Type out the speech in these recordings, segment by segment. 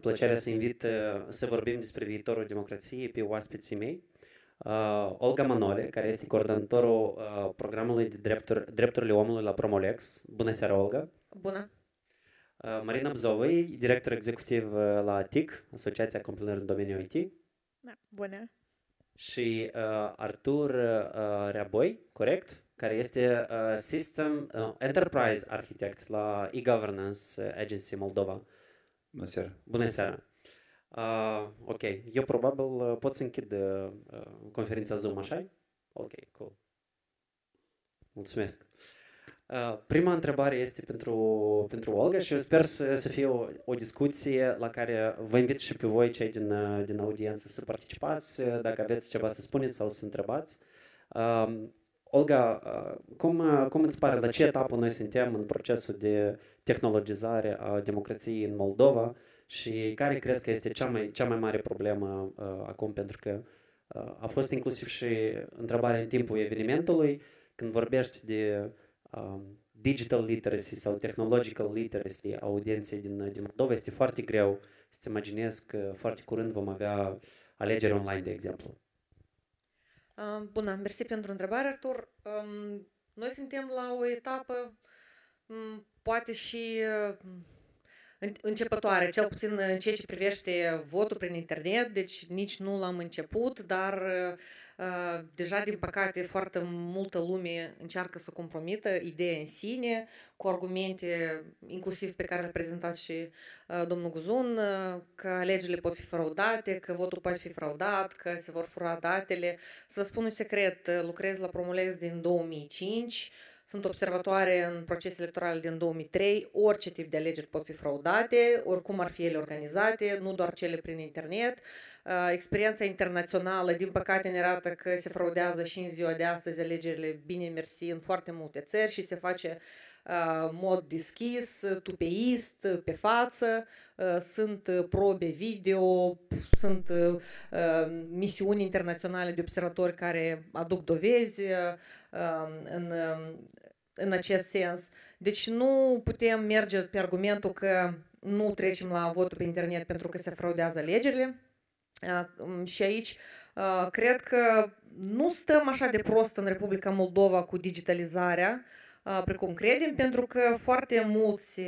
plăcerea să invit să vorbim despre viitorul democrației pe oaspeții mei. Olga Manole, care este coordonatorul programului de drepturile omului la Promolex. Bună seara, Olga! Bună! Marina Bzovăi, director executiv la ATIC, Asociația Companiilor în domeniul IT. Da, bună! Și Artur Reaboi, corect? Care este Enterprise Architect la e-Governance Agency Moldova. Bună seara! Bună seara! Ok, eu probabil pot să închid conferința Zoom, așa? Ok, cool. Mulțumesc. Prima întrebare este pentru Olga și eu sper să fie o discuție la care vă invit și pe voi, cei din audiență, să participați, dacă aveți ceva să spuneți sau să întrebați. Olga, cum îți pare, la ce etapă noi suntem în procesul de tehnologizare a democrației în Moldova și care crezi că este cea mai mare problemă acum? Pentru că a fost inclusiv și întrebarea în timpul evenimentului, când vorbești de digital literacy sau technological literacy a audienței din Moldova, este foarte greu să-ți imaginezi că foarte curând vom avea alegeri online, de exemplu. Bună, mersi pentru întrebare, Artur. Noi suntem la o etapă poate și începătoare, cel puțin în ceea ce privește votul prin internet, deci nici nu l-am început, dar deja, din păcate, foarte multă lume încearcă să compromită ideea în sine, cu argumente, inclusiv pe care le-a prezentat și domnul Guzun, că alegerile pot fi fraudate, că votul poate fi fraudat, că se vor fura datele. Să vă spun un secret, lucrez la Promolex din 2005, sunt observatoare în procese electorale din 2003, orice tip de alegeri pot fi fraudate, oricum ar fi ele organizate, nu doar cele prin internet. Experiența internațională, din păcate, ne arată că se fraudează și în ziua de astăzi alegerile, bine mersi, în foarte multe țări și se face mod deschis, tupeist, pe față, sunt probe video, sunt misiuni internaționale de observatori care aduc dovezi în acest sens. Deci nu putem merge pe argumentul că nu trecem la votul pe internet pentru că se fraudează alegerile. Și aici cred că nu stăm așa de prost în Republica Moldova cu digitalizarea, precum credem, pentru că foarte mulți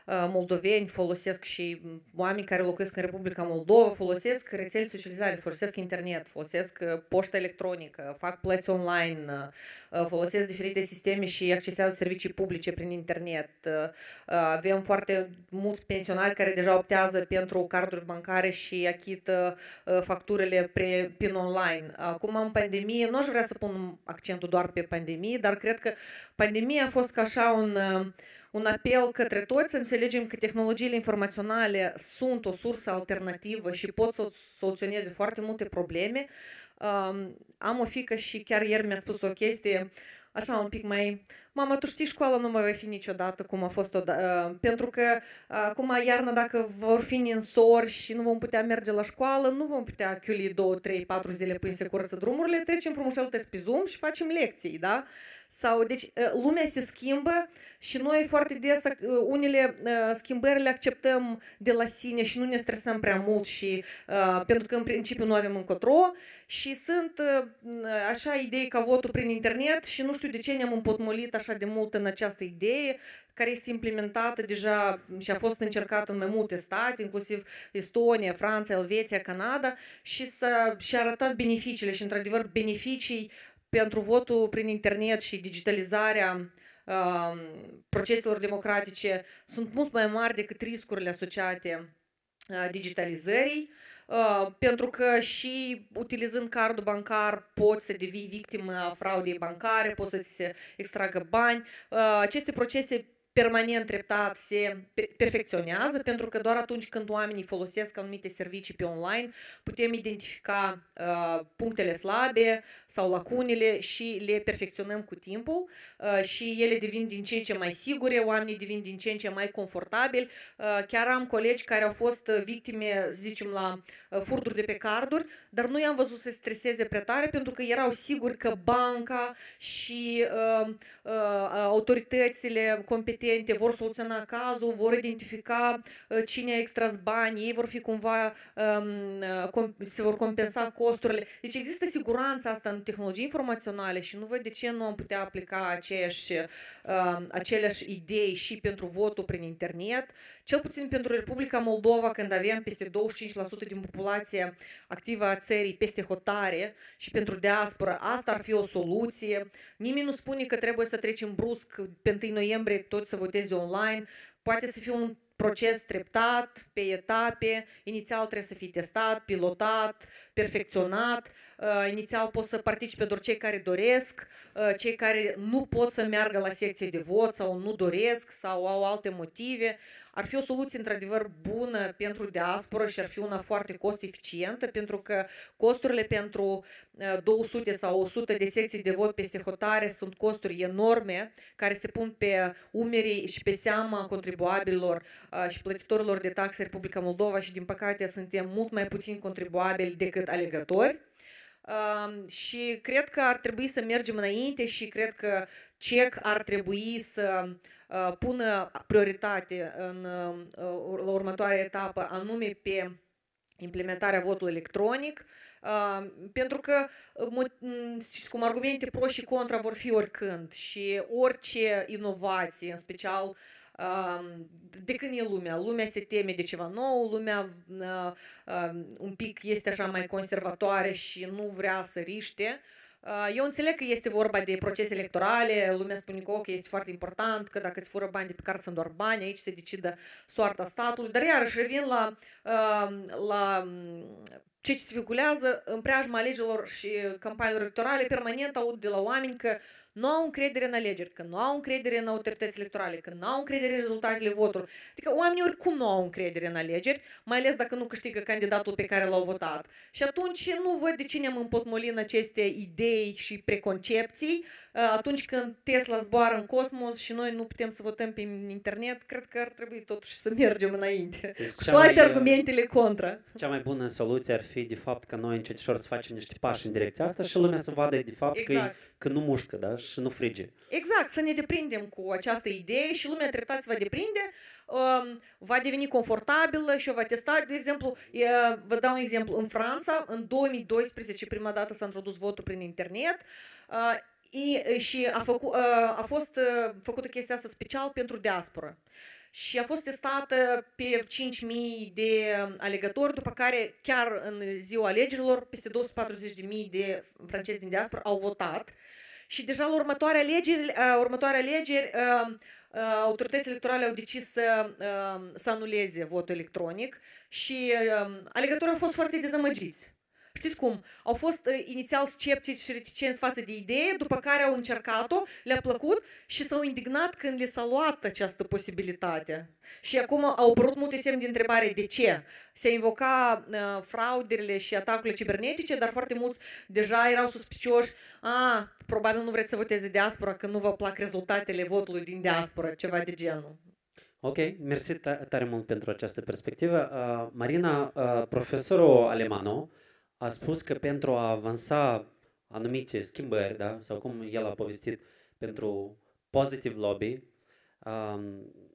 moldoveni folosesc și oameni care locuiesc în Republica Moldova folosesc rețele socializare, folosesc internet, folosesc poștă electronică, fac plăți online, folosesc diferite sisteme și accesează servicii publice prin internet. Avem foarte mulți pensionari care deja optează pentru carduri bancare și achită facturile prin online. Acum, în pandemie, nu aș vrea să pun accentul doar pe pandemie, dar cred că pandemia a fost ca așa un apel către toți să înțelegem că tehnologiile informaționale sunt o sursă alternativă și pot să soluționeze foarte multe probleme. Am o fiică și chiar ieri mi-a spus o chestie așa un pic mai... Mama, tu știi, școala nu mai va fi niciodată cum a fost pentru că acum iarna, dacă vor fi ninsori și nu vom putea merge la școală, nu vom putea chiuli 2, 3, 4 zile până se curăță drumurile, trecem frumușel pe Zoom și facem lecții, da? Sau, deci, lumea se schimbă și noi foarte des unele schimbări le acceptăm de la sine și nu ne stresăm prea mult și pentru că în principiu nu avem încotro și sunt așa idei ca votul prin internet și nu știu de ce ne-am împotmolit așa de mult în această idee care este implementată deja și a fost încercată în mai multe state, inclusiv Estonia, Franța, Elveția, Canada și a arătat beneficiile și într-adevăr beneficii pentru votul prin internet și digitalizarea proceselor democratice sunt mult mai mari decât riscurile asociate digitalizării, pentru că și utilizând cardul bancar poți să devii victimă a fraudei bancare, poți să ți se extragă bani. Aceste procese permanent treptat se perfecționează, pentru că doar atunci când oamenii folosesc anumite servicii pe online, putem identifica punctele slabe sau lacunele și le perfecționăm cu timpul și ele devin din ce în ce mai sigure, oamenii devin din ce în ce mai confortabili. Chiar am colegi care au fost victime, zicem, la furturi de pe carduri, dar nu i-am văzut să se streseze prea tare pentru că erau siguri că banca și autoritățile competente competente, vor soluționa cazul, vor identifica cine a extras bani, ei vor fi cumva, se vor compensa costurile. Deci există siguranța asta în tehnologii informaționale și nu văd de ce nu am putea aplica aceleași idei și pentru votul prin internet. Cel puțin pentru Republica Moldova, când avem peste 25% din populație activă a țării peste hotare și pentru diaspora, asta ar fi o soluție. Nimeni nu spune că trebuie să trecem brusc pe 1 noiembrie toți să voteze online. Poate să fie un proces treptat, pe etape. Inițial trebuie să fie testat, pilotat, perfecționat. Inițial pot să participe doar cei care doresc, cei care nu pot să meargă la secție de vot sau nu doresc sau au alte motive. Ar fi o soluție într-adevăr bună pentru diaspora și ar fi una foarte cost-eficientă, pentru că costurile pentru 200 sau 100 de secții de vot peste hotare sunt costuri enorme, care se pun pe umerii și pe seama contribuabililor și plătitorilor de taxe Republica Moldova și din păcate suntem mult mai puțin contribuabili decât alegători. Și cred că ar trebui să mergem înainte și cred că CEC ar trebui să pună prioritate la următoarea etapă, anume pe implementarea votului electronic, pentru că cum argumente pro și contra vor fi oricând și orice inovație, în special de când e lumea? Lumea se teme de ceva nou, lumea un pic este așa mai conservatoare și nu vrea să riște. Eu înțeleg că este vorba de procese electorale, lumea spune că ok, este foarte important, că dacă îți fură bani de pe carte sunt doar bani, aici se decidă soarta statului, dar iarăși revin la ce se vehiculează în preajma alegerilor și campaniilor electorale, permanent aud de la oameni că nu au încredere în alegeri, că nu au încredere în autorități electorale, că nu au încredere în rezultatele voturilor. Adică oamenii oricum nu au încredere în alegeri, mai ales dacă nu câștigă candidatul pe care l-au votat. Și atunci nu văd de ce ne-am împotmolit în aceste idei și preconcepții. Atunci când Tesla zboară în cosmos și noi nu putem să votăm pe internet, cred că ar trebui totuși să mergem înainte. Deci cu toate argumentele contra. Cea mai bună soluție ar fi de fapt că noi încetișor să facem niște pași în direcția asta și lumea să vadă de fapt exact. că nu mușcă, da? Și nu frige. Exact, să ne deprindem cu această idee și lumea treptat se va deprinde, va deveni confortabilă și o va testa. De exemplu, vă dau un exemplu, în Franța, în 2012, prima dată s-a introdus votul prin internet și a fost făcută chestia asta special pentru diaspora. Și a fost testată pe 5.000 de alegători, după care chiar în ziua alegerilor, peste 240.000 de francezi din diaspora au votat. Și deja la următoarea alegeri, autoritățile electorale au decis să anuleze votul electronic și alegătorii au fost foarte dezamăgiți. Știți cum? Au fost inițial sceptici și reticenți față de idee, după care au încercat-o, le-a plăcut și s-au indignat când le s-a luat această posibilitate. Și acum au apărut multe semne de întrebare de ce. Se invoca fraudele și atacurile cibernetice, dar foarte mulți deja erau suspicioși. Probabil nu vreți să voteze diaspora, că nu vă plac rezultatele votului din diaspora, ceva de genul. Ok, mersi tare mult pentru această perspectivă. Marina, profesorul Alemanu a spus că pentru a avansa anumite schimbări, da, sau cum el a povestit, pentru positive lobby,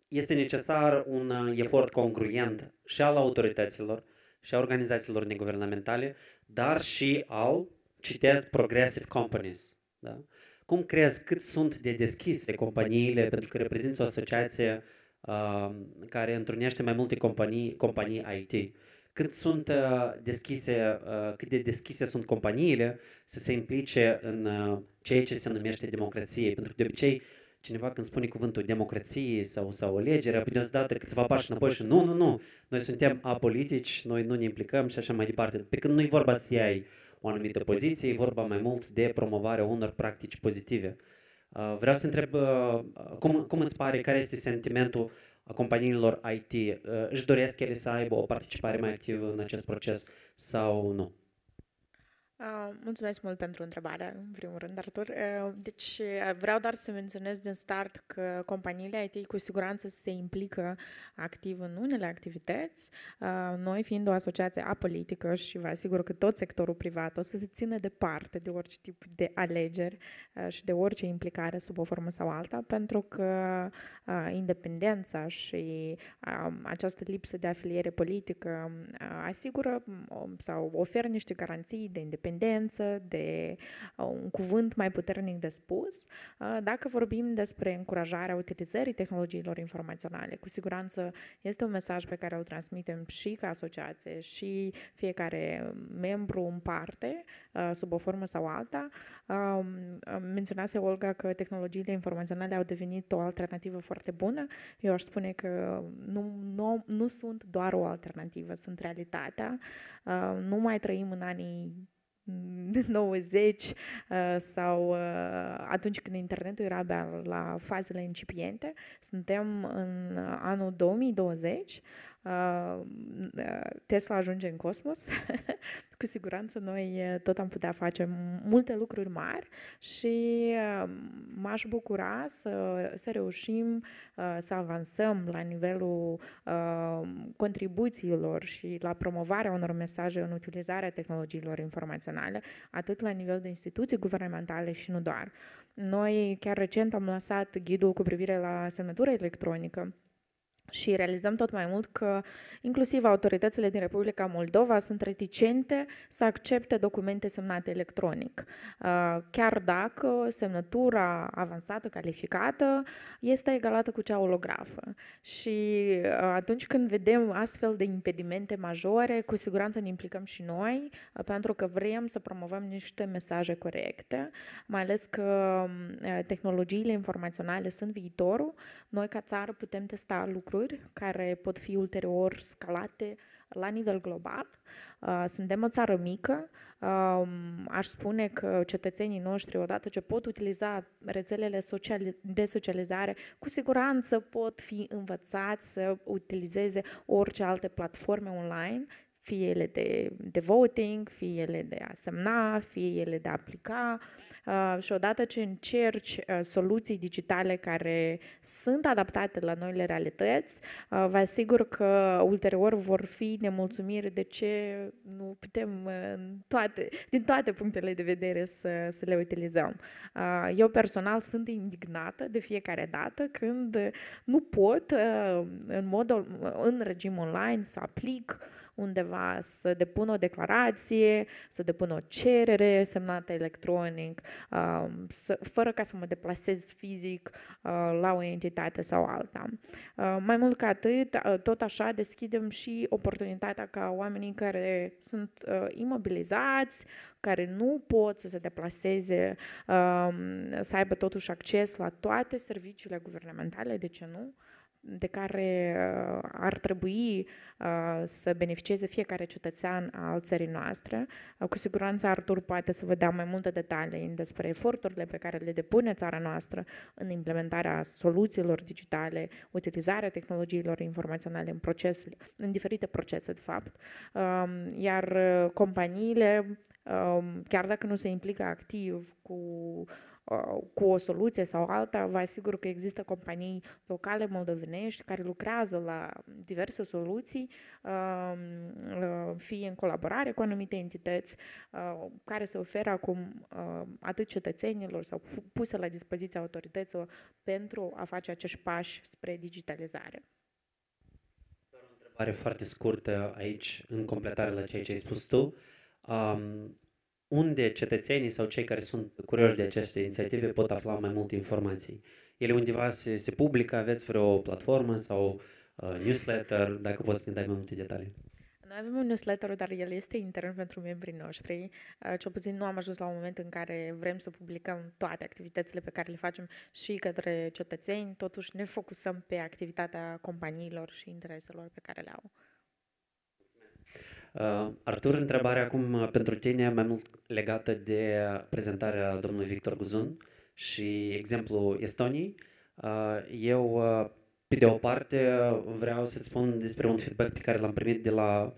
este necesar un efort congruent și al autorităților și a organizațiilor neguvernamentale, dar și al, citesc, progressive companies. Da? Cum crezi cât sunt de deschise companiile, pentru că reprezinți o asociație care întrunește mai multe companii IT, cât sunt deschise, cât de deschise sunt companiile să se implice în ceea ce se numește democrație, pentru că de obicei cineva când spune cuvântul democrație sau alegere, apoi dată câțiva pași înapoi și nu, noi suntem apolitici, noi nu ne implicăm și așa mai departe. Pe când nu e vorba să iei o anumită poziție, e vorba mai mult de promovarea unor practici pozitive. Vreau să te întreb, cum îți pare, care este sentimentul a companiilor IT? Își doresc ele să aibă o participare mai activă în acest proces sau nu? Mulțumesc mult pentru întrebare, în primul rând, Artur. Deci, vreau doar să menționez din start că companiile IT cu siguranță se implică activ în unele activități. Noi, fiind o asociație apolitică, și vă asigur că tot sectorul privat o să se țină departe de orice tip de alegeri și de orice implicare sub o formă sau alta, pentru că independența și această lipsă de afiliere politică asigură sau oferă niște garanții de independență, de un cuvânt mai puternic de spus. Dacă vorbim despre încurajarea utilizării tehnologiilor informaționale, cu siguranță este un mesaj pe care îl transmitem și ca asociație și fiecare membru în parte, sub o formă sau alta. Menționase Olga că tehnologiile informaționale au devenit o alternativă foarte bună. Eu aș spune că nu sunt doar o alternativă, sunt realitatea. Nu mai trăim în anii 90 sau atunci când internetul era abia la fazele incipiente. Suntem în anul 2020. Tesla ajunge în cosmos. Cu siguranță noi tot am putea face multe lucruri mari și m-aș bucura să reușim să avansăm la nivelul contribuțiilor și la promovarea unor mesaje în utilizarea tehnologiilor informaționale, atât la nivel de instituții guvernamentale și nu doar. Noi chiar recent am lansat ghidul cu privire la semnătura electronică și realizăm tot mai mult că inclusiv autoritățile din Republica Moldova sunt reticente să accepte documente semnate electronic, chiar dacă semnătura avansată, calificată, este egalată cu cea olografă. Și atunci când vedem astfel de impedimente majore, cu siguranță ne implicăm și noi, pentru că vrem să promovăm niște mesaje corecte, mai ales că tehnologiile informaționale sunt viitorul. Noi ca țară putem testa lucruri care pot fi ulterior scalate la nivel global. Suntem o țară mică. Aș spune că cetățenii noștri, odată ce pot utiliza rețelele de socializare, cu siguranță pot fi învățați să utilizeze orice alte platforme online, fie ele de voting, fie ele de a semna, fie ele de a aplica. Și odată ce încerci soluții digitale care sunt adaptate la noile realități, vă asigur că ulterior vor fi nemulțumiri de ce nu putem din toate punctele de vedere să le utilizăm. Eu personal sunt indignată de fiecare dată când nu pot în regim online să aplic undeva, să depun o declarație, să depun o cerere semnată electronic, fără ca să mă deplasez fizic la o entitate sau alta. Mai mult ca atât, tot așa deschidem și oportunitatea ca oamenii care sunt imobilizați, care nu pot să se deplaseze, să aibă totuși acces la toate serviciile guvernamentale, de ce nu? De care ar trebui să beneficieze fiecare cetățean al țării noastre. Cu siguranță Artur poate să vă dea mai multe detalii despre eforturile pe care le depune țara noastră în implementarea soluțiilor digitale, utilizarea tehnologiilor informaționale în diferite procese, de fapt. Iar companiile, chiar dacă nu se implică activ cu o soluție sau alta, vă asigur că există companii locale moldovenești care lucrează la diverse soluții, fie în colaborare cu anumite entități, care se oferă acum atât cetățenilor sau puse la dispoziția autorităților pentru a face acești pași spre digitalizare. O întrebare foarte scurtă aici, în completare la ceea ce ai spus tu. Unde cetățenii sau cei care sunt curioși de aceste inițiative pot afla mai multe informații? Ele undeva se publică? Aveți vreo platformă sau newsletter? Dacă poți să ne dai mai multe detalii. Noi avem un newsletter, dar el este intern pentru membrii noștri. Cel puțin nu am ajuns la un moment în care vrem să publicăm toate activitățile pe care le facem și către cetățeni. Totuși ne focusăm pe activitatea companiilor și intereselor pe care le au. Artur, întrebarea acum pentru tine, mai mult legată de prezentarea domnului Victor Guzun și exemplul Estoniei. Eu, pe de o parte, vreau să-ți spun despre un feedback pe care l-am primit de la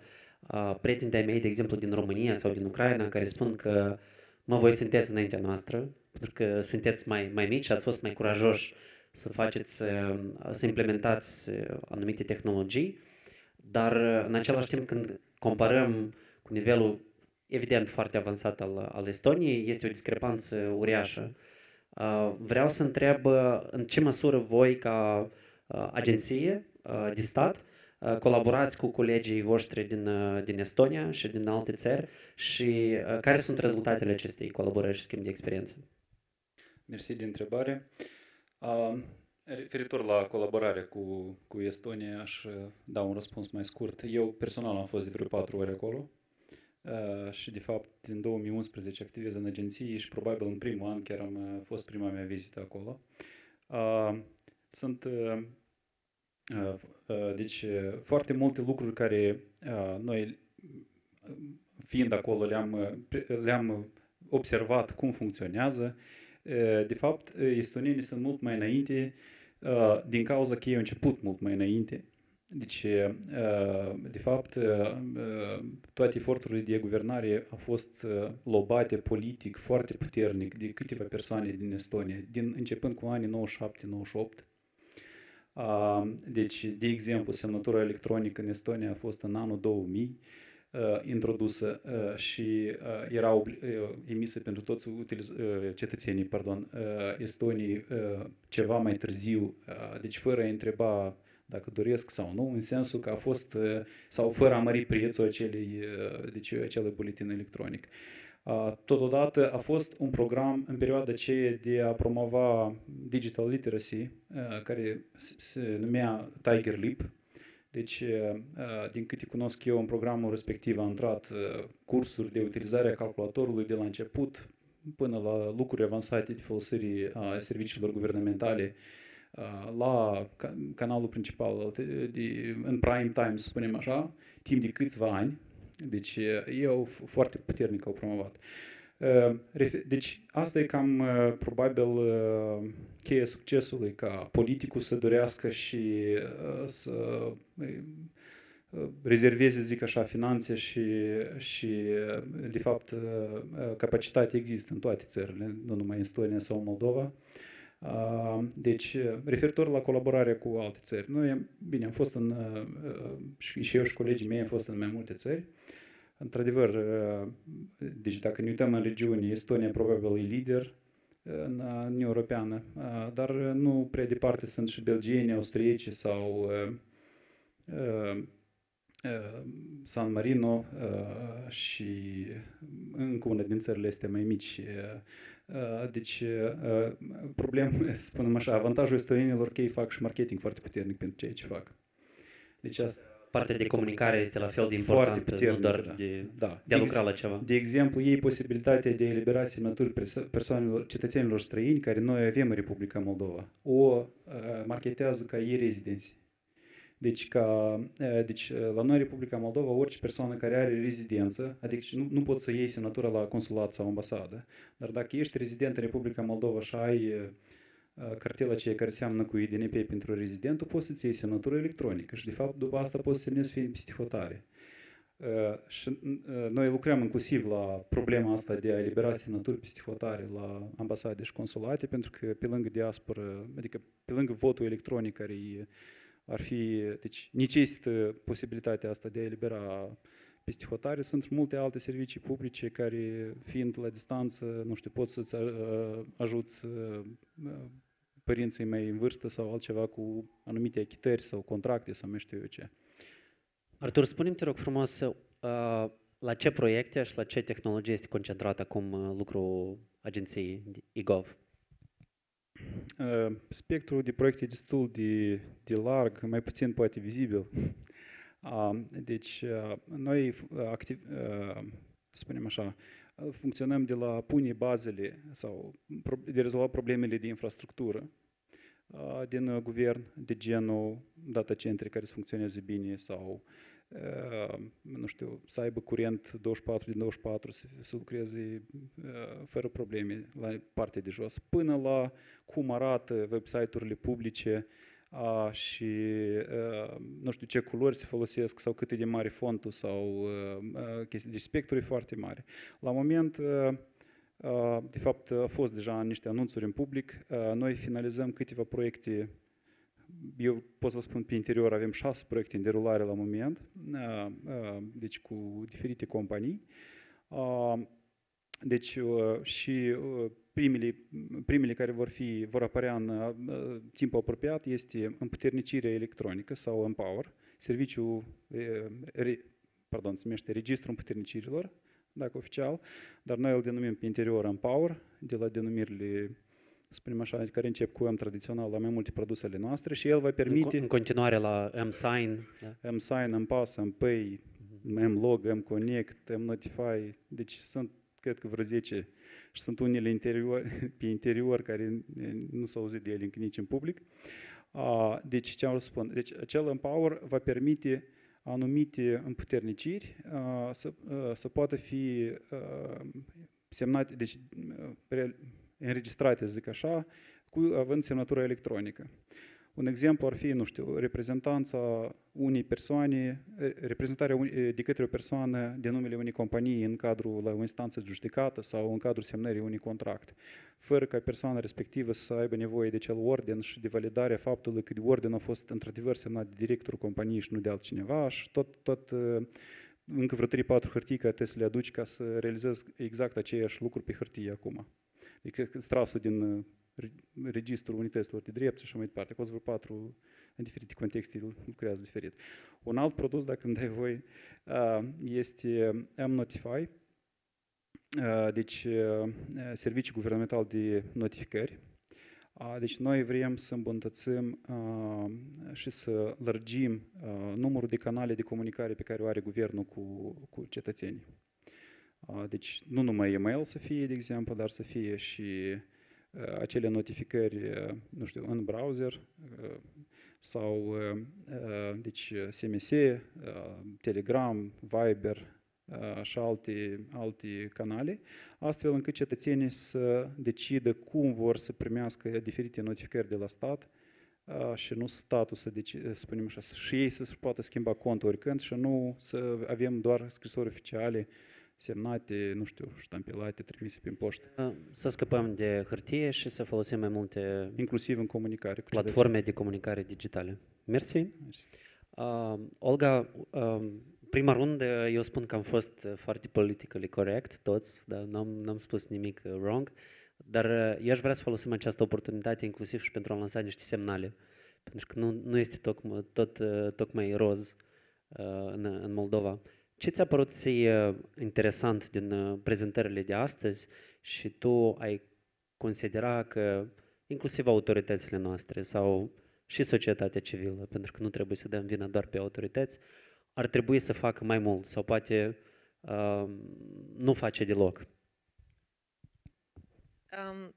prieteni de-ai mei, de exemplu, din România sau din Ucraina, care spun că voi sunteți înaintea noastră, pentru că sunteți mai mici și ați fost mai curajoși să faceți, să implementați anumite tehnologii, dar în același timp când comparăm cu nivelul evident foarte avansat al Estoniei, este o discrepanță uriașă. Vreau să întreb în ce măsură voi ca agenție de stat colaborați cu colegii voștri din Estonia și din alte țări și care sunt rezultatele acestei colaborări și schimb de experiență? Mersi de întrebare. Referitor la colaborare cu Estonia, aș da un răspuns mai scurt. Eu personal am fost de vreo 4 ori acolo și de fapt din 2011 activez în agenție și probabil în primul an chiar am fost prima mea vizită acolo. Sunt deci foarte multe lucruri care noi fiind acolo le-am observat cum funcționează. De fapt, estonienii sunt mult mai înainte din cauza că ei au început mult mai înainte. Deci, de fapt, toate eforturile de guvernare au fost lobate politic foarte puternic de câteva persoane din Estonia, începând cu anii 97-98. Deci, de exemplu, semnătura electronică în Estonia a fost în anul 2000 introdusă și era emisă pentru toți cetățenii Estonii ceva mai târziu, deci fără a întreba dacă doresc sau nu, în sensul că a fost, sau fără a mări prețul acelui buletin electronic. Totodată a fost un program în perioada aceea de a promova digital literacy, care se numea Tiger Leap. Deci, din câte cunosc eu, în programul respectiv a intrat cursuri de utilizare a calculatorului de la început până la lucruri avansate de folosire a serviciilor guvernamentale la canalul principal în prime time, să spunem așa, timp de câțiva ani. Deci eu foarte puternic au promovat. Deci asta e cam probabil cheia succesului, ca politicul să dorească și să rezerveze, zic așa, finanțe și de fapt capacitate există în toate țările, nu numai în Estonia sau Moldova. Deci, referitor la colaborarea cu alte țări, noi, bine, am fost și eu și colegii mei am fost în mai multe țări. Într-adevăr, deci dacă ne uităm în regiune, Estonia probabil e lider în Uniunea Europeană, dar nu prea departe sunt și belgieni, austrieci sau San Marino și încă una din țările astea mai mici. Deci, spunem așa, avantajul estonienilor că ei fac și marketing foarte puternic pentru ceea ce fac. Deci asta partea de comunicare este la fel de importantă, nu doar de a lucra la ceva. De exemplu, ei posibilitatea de a elibera semnături persoanelor, cetățenilor străini, care noi avem în Republica Moldova, o marketează ca ei rezidenți. Deci, la noi, Republica Moldova, orice persoană care are rezidență, adică nu poți să iei semnătura la consulat sau ambasadă, dar dacă ești rezident în Republica Moldova și ai cartela aceea care seamănă cu IDNP pentru rezident, tu poți să-ți iei semnătură electronică și, de fapt, după asta poți să semnezi fiind peste hotare. Și noi lucrăm inclusiv la problema asta de a elibera semnături peste hotare la ambasade și consulate, pentru că pe lângă diasporă, adică pe lângă votul electronic care ar fi, deci necesită posibilitatea asta de a elibera peste hotare, sunt multe alte servicii publice care, fiind la distanță, nu știu, poți să-ți ajuți părinții mai în vârstă sau altceva cu anumite achitări sau contracte sau mai știu eu ce. Artur, spune-mi, te rog frumos, la ce proiecte și la ce tehnologie este concentrat acum lucrul agenției eGov? Spectrul de proiecte e destul de larg, mai puțin poate vizibil. Deci, noi, spunem așa, funcționăm de la pune bazele sau de rezolva problemele de infrastructură din guvern, de genul data centre care să funcționeze bine sau, nu știu, să aibă curent 24 din 24, să lucreze fără probleme la partea de jos, până la cum arată website-urile publice, și nu știu ce culori se folosesc sau cât e de mare fontul sau chestii. Deci spectrul e foarte mare. La moment, de fapt, a fost deja niște anunțuri în public. Noi finalizăm câteva proiecte. Eu pot să vă spun, pe interior avem 6 proiecte în derulare la moment, deci cu diferite companii. Deci și primele care vor apărea în timp apropiat este împuternicirea electronică sau Empower, serviciul, se numește Registrul Împuternicirilor, dacă oficial, dar noi îl denumim pe interior Empower, de la denumirile, să spunem așa, care încep cu M tradițional la mai multe produsele noastre și el va permite... În continuare la M-Sign. Da? M-Sign, M-Pass, M-Pay, M-Log, M-Connect, M-Notify, deci sunt, cred că vreo 10 și sunt unele pe interior care nu s-au auzit de ele încă nici în public. Deci, ce am să spun? Deci, acel Empower va permite anumite împuterniciri să poată fi semnate, deci înregistrate, zic așa, având semnătură electronică. Un exemplu ar fi, nu știu, reprezentarea de către o persoană de numele unei companii în cadrul la o instanță de judecată sau în cadrul semnării unui contract, fără ca persoana respectivă să aibă nevoie de acel ordin și de validarea faptului că ordinul a fost într-adevăr semnat de directorul companiei și nu de altcineva și tot încă vreo 3-4 hârtii care trebuie să le aduci ca să realizezi exact aceeași lucruri pe hârtie acum. Adică strasul din registrul unităților de drept și așa mai departe. Că vreo 4 în diferite contexte lucrează diferit. Un alt produs, dacă îmi dai voi, este M-Notify, deci serviciu guvernamental de notificări. Deci noi vrem să îmbunătățim și să lărgim numărul de canale de comunicare pe care o are guvernul cu cetățenii. Deci nu numai e-mail să fie, de exemplu, dar să fie și acele notificări, nu știu, în browser sau deci SMS, Telegram, Viber și alte canale, astfel încât cetățenii să decidă cum vor să primească diferite notificări de la stat și nu statul să spunem așa, și ei să poată schimba contul oricând și nu să avem doar scrisori oficiale semnate, nu știu, ștampilate, trimise prin poștă. Să scăpăm de hârtie și să folosim mai multe inclusiv în comunicare cu platforme de comunicare digitale. Mersi. Olga, prima rundă eu spun că am fost foarte politically correct, toți, dar n-am spus nimic wrong, dar eu aș vrea să folosim această oportunitate inclusiv și pentru a lansa niște semnale, pentru că nu este tocmai roz în Moldova. Ce ți-a părut ție interesant din prezentările de astăzi și tu ai considera că inclusiv autoritățile noastre sau și societatea civilă, pentru că nu trebuie să dăm vina doar pe autorități, ar trebui să facă mai mult sau poate nu face deloc?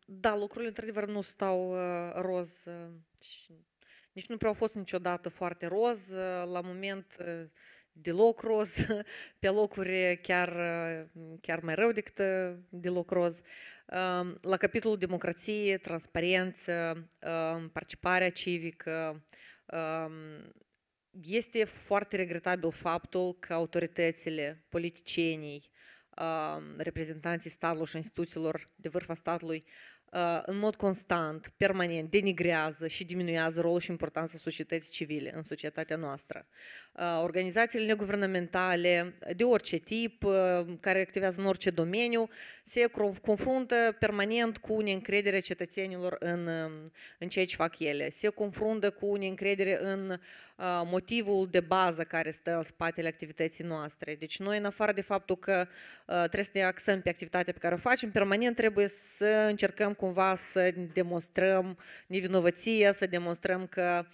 Da, lucrurile într-adevăr nu stau roz și nici nu prea au fost niciodată foarte roz. La moment deloc roz, pe locuri chiar mai rău decât deloc roz. La capitolul democrație, transparență, participarea civică, este foarte regretabil faptul că autoritățile, politicienii, reprezentanții statului și instituțiilor de vârf a statului în mod constant, permanent, denigrează și diminuează rolul și importanța societății civile în societatea noastră. Organizațiile neguvernamentale de orice tip, care activează în orice domeniu, se confruntă permanent cu neîncrederea cetățenilor în ceea ce fac ele. Se confruntă cu neîncredere în motivul de bază care stă în spatele activității noastre. Deci noi, în afară de faptul că trebuie să ne axăm pe activitatea pe care o facem, permanent trebuie să încercăm cumva să demonstrăm nevinovăție, să demonstrăm că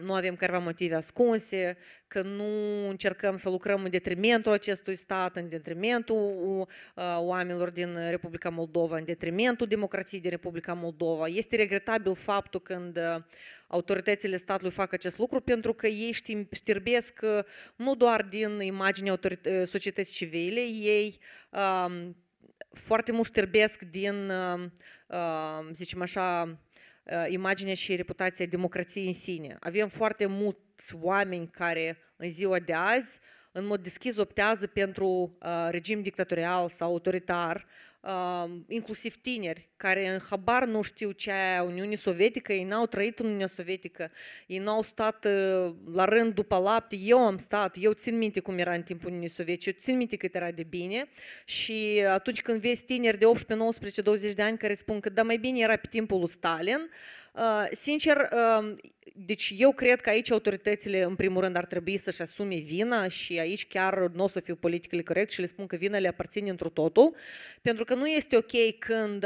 nu avem careva motive ascunse, că nu încercăm să lucrăm în detrimentul acestui stat, în detrimentul oamenilor din Republica Moldova, în detrimentul democrației din Republica Moldova. Este regretabil faptul când autoritățile statului fac acest lucru, pentru că ei știrbesc nu doar din imaginea societății civile, ei foarte mult știrbesc din, zicem așa, imaginea și reputația democrației în sine. Avem foarte mulți oameni care în ziua de azi în mod deschis optează pentru regim dictatorial sau autoritar, inclusiv tineri care în habar nu știu ce aia Uniunii Sovietică, ei n-au trăit în Uniunea Sovietică, ei n-au stat la rând după lapte, eu am stat, eu țin minte cum era în timpul Uniunii Sovietice, eu țin minte cât era de bine și atunci când vezi tineri de 18, 19, 20 de ani care spun că da, mai bine era pe timpul lui Stalin, sincer, deci eu cred că aici autoritățile în primul rând ar trebui să-și asume vina și aici chiar nu o să fiu politically corect și le spun că vina le aparține întru totul, pentru că nu este ok când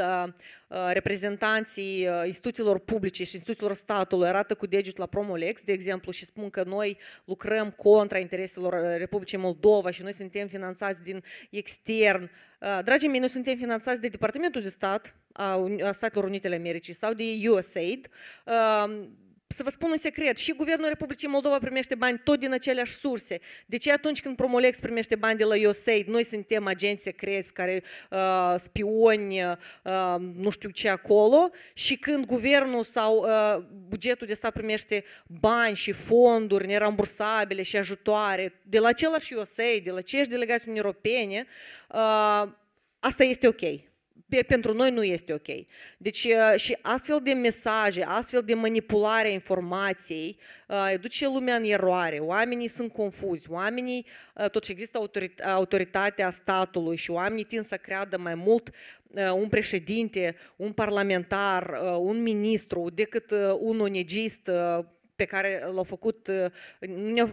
reprezentanții instituțiilor publice și instituțiilor statului arată cu degetul la Promolex, de exemplu, și spun că noi lucrăm contra intereselor Republicii Moldova și noi suntem finanțați din extern. Dragii mei, noi suntem finanțați de Departamentul de Stat a Statelor Unite ale Americii sau de USAID. Să vă spun un secret, și Guvernul Republicii Moldova primește bani tot din aceleași surse. De ce atunci când Promolex primește bani de la USAID, noi suntem agenți secreți care spioni, nu știu ce acolo, și când guvernul sau bugetul de stat primește bani și fonduri nerambursabile și ajutoare de la același USAID, de la aceeași delegații Europene, asta este ok. Pentru noi nu este ok. Deci și astfel de mesaje, astfel de manipulare a informației duce lumea în eroare, oamenii sunt confuzi, oamenii, tot ce există autoritatea statului și oamenii tind să creadă mai mult un președinte, un parlamentar, un ministru decât un onegist pe care l-au făcut,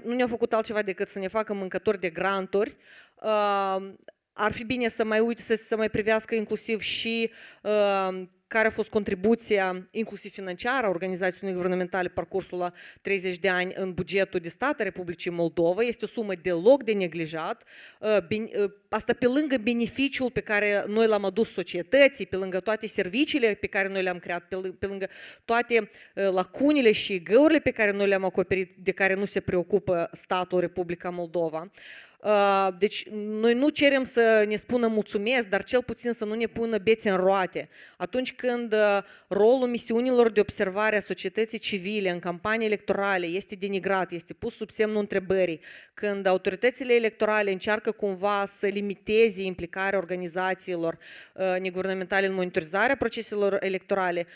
nu ne-au făcut altceva decât să ne facă mâncători de granturi. Ar fi bine să mai uite, să mai privească inclusiv și care a fost contribuția, inclusiv financiară, a organizației guvernamentale parcursul la 30 de ani în bugetul de stat a Republicii Moldova. Este o sumă deloc de neglijat. Asta pe lângă beneficiul pe care noi l-am adus societății, pe lângă toate serviciile pe care noi le-am creat, pe lângă toate lacunile și găurile pe care noi le-am acoperit, de care nu se preocupă statul Republica Moldova. Deci noi nu cerem să ne spună mulțumesc, dar cel puțin să nu ne pună bețe în roate. Atunci când rolul misiunilor de observare a societății civile în campanii electorale este denigrat, este pus sub semnul întrebării, când autoritățile electorale încearcă cumva să limiteze implicarea organizațiilor neguvernamentale în monitorizarea proceselor electorale,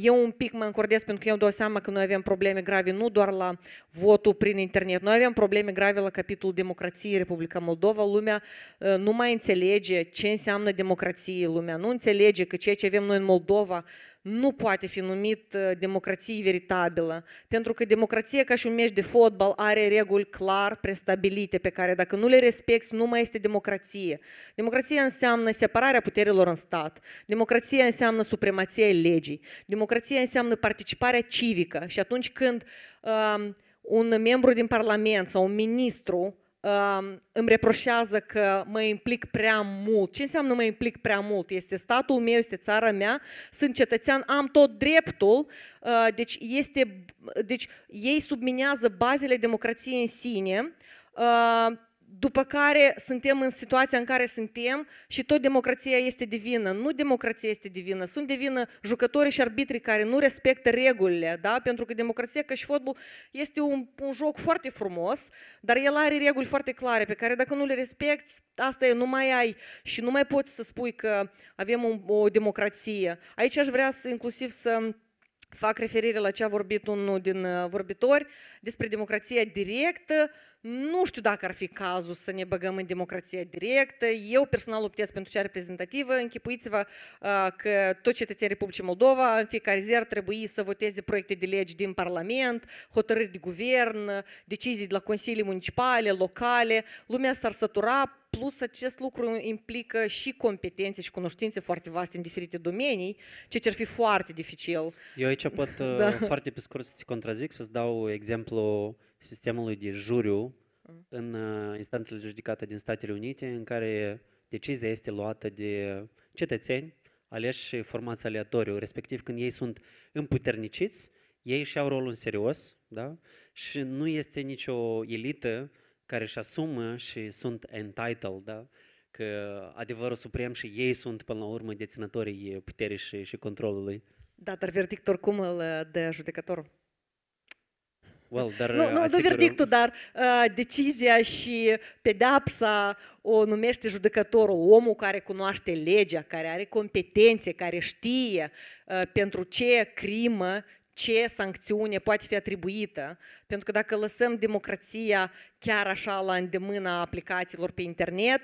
eu un pic mă încordez pentru că eu îmi dau seama că noi avem probleme grave nu doar la votul prin internet, noi avem probleme grave la capitolul democrație Republica Moldova. Lumea nu mai înțelege ce înseamnă democrație, lumea nu înțelege că ceea ce avem noi în Moldova nu poate fi numit democrație veritabilă, pentru că democrația ca și un meci de fotbal are reguli clar prestabilite pe care dacă nu le respecti nu mai este democrație. Democrația înseamnă separarea puterilor în stat, democrația înseamnă supremația legii, democrația înseamnă participarea civică și atunci când un membru din Parlament sau un ministru îmi reproșează că mă implic prea mult. Ce înseamnă mă implic prea mult? Este statul meu, este țara mea, sunt cetățean, am tot dreptul, deci ei subminează bazele democrației în sine, după care suntem în situația în care suntem și tot democrația este de vină. Nu democrația este de vină, sunt de vină jucătorii și arbitrii care nu respectă regulile, da? Pentru că democrația ca și fotbal este un joc foarte frumos, dar el are reguli foarte clare pe care dacă nu le respecti, asta e, nu mai ai și nu mai poți să spui că avem o democrație. Aici aș vrea inclusiv să fac referire la ce a vorbit unul din vorbitori despre democrația directă. Nu știu dacă ar fi cazul să ne băgăm în democrația directă. Eu personal optez pentru cea reprezentativă. Închipuiți-vă că toți cetățenii Republicii Moldova în fiecare zi ar trebui să voteze proiecte de legi din Parlament, hotărâri de guvern, decizii de la consilii municipale, locale. Lumea s-ar sătura, plus acest lucru implică și competențe și cunoștințe foarte vaste în diferite domenii, ceea ce ar fi foarte dificil. Eu aici pot foarte pe scurt să te contrazic, să-ți dau exemplu sistemului de juriu în instanțele de judecată din Statele Unite, în care decizia este luată de cetățeni aleși formați aleatoriu, respectiv când ei sunt împuterniciți, ei își iau rolul în serios, da? Și nu este nicio elită care își asumă și sunt entitled, da? Că adevărul suprem și ei sunt până la urmă deținătorii puterii și controlului. Da, dar verdictul oricum îl dă judecătorul. Well, dar Nu verdictul, dar decizia și pedeapsa o numește judecătorul, omul care cunoaște legea, care are competențe, care știe pentru ce crimă, ce sancțiune poate fi atribuită. Pentru că dacă lăsăm democrația chiar așa la îndemâna aplicațiilor pe internet,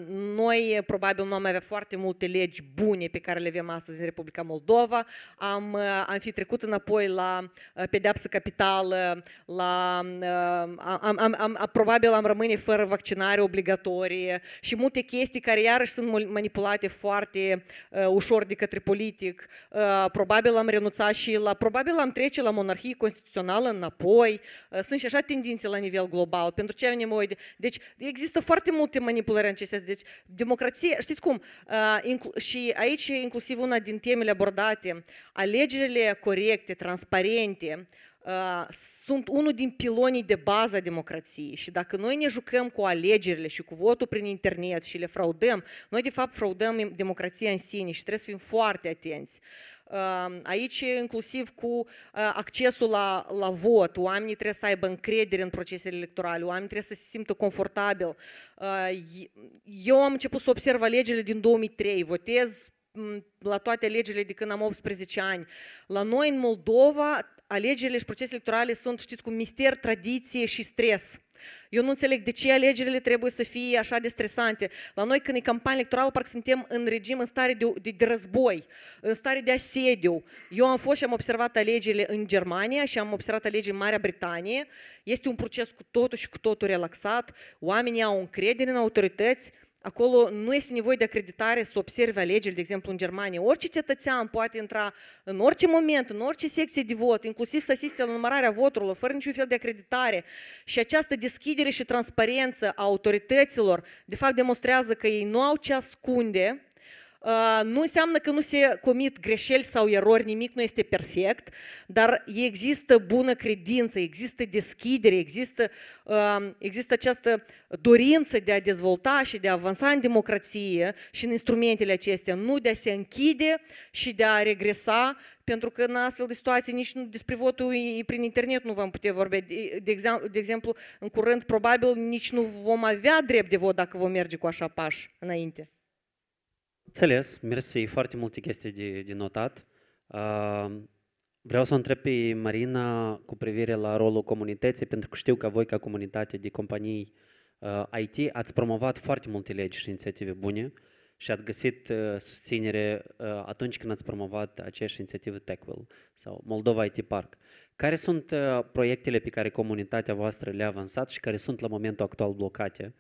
noi probabil nu am avea foarte multe legi bune pe care le avem astăzi în Republica Moldova. Am fi trecut înapoi la pedeapsă capitală, probabil am rămâne fără vaccinare obligatorie și multe chestii care iarăși sunt manipulate foarte ușor de către politic. Probabil am renunțat și probabil am trece la monarhie constituțională înapoi. Sunt și așa tendințe la nivel global. Pentru ce avem nevoie de... Deci există foarte multe manipulări în acest sens. Deci democrație, știți cum? Și aici inclusiv una din temele abordate, alegerile corecte, transparente, sunt unul din pilonii de bază a democrației și dacă noi ne jucăm cu alegerile și cu votul prin internet și le fraudăm, noi de fapt fraudăm democrația în sine și trebuie să fim foarte atenți. Aici inclusiv cu accesul la vot, oamenii trebuie să aibă încredere în procesele electorale, oamenii trebuie să se simtă confortabil. Eu am început să observ alegerile din 2003, votez la toate alegerile de când am 18 ani. La noi în Moldova, alegerile și procesele electorale sunt, știți, cu mister, tradiție și stres. Eu nu înțeleg de ce alegerile trebuie să fie așa de stresante. La noi când e campanie electorală, parcă suntem în regim, în stare de război, în stare de asediu. Eu am fost și am observat alegerile în Germania și am observat alegerile în Marea Britanie. Este un proces cu totul și cu totul relaxat. Oamenii au încredere în autorități. Acolo nu este nevoie de acreditare să observe alegerile, de exemplu în Germania. Orice cetățean poate intra în orice moment, în orice secție de vot, inclusiv să asiste la numărarea voturilor, fără niciun fel de acreditare. Și această deschidere și transparență a autorităților, de fapt, demonstrează că ei nu au ce ascunde. Nu înseamnă că nu se comit greșeli sau erori, nimic nu este perfect, dar există bună credință, există deschidere, există această dorință de a dezvolta și de a avansa în democrație și în instrumentele acestea, nu de a se închide și de a regresa, pentru că în astfel de situații nici despre votul prin internet nu vom putea vorbi. De exemplu, în curând, probabil, nici nu vom avea drept de vot dacă vom merge cu așa pași înainte. Înțeles, mersi, foarte multe chestii de notat. Vreau să o întreb pe Marina cu privire la rolul comunității, pentru că știu că voi ca comunitate de companii IT ați promovat foarte multe legi și inițiative bune și ați găsit susținere atunci când ați promovat aceeași inițiativă TechWell sau Moldova IT Park. Care sunt proiectele pe care comunitatea voastră le-a avansat și care sunt la momentul actual blocate?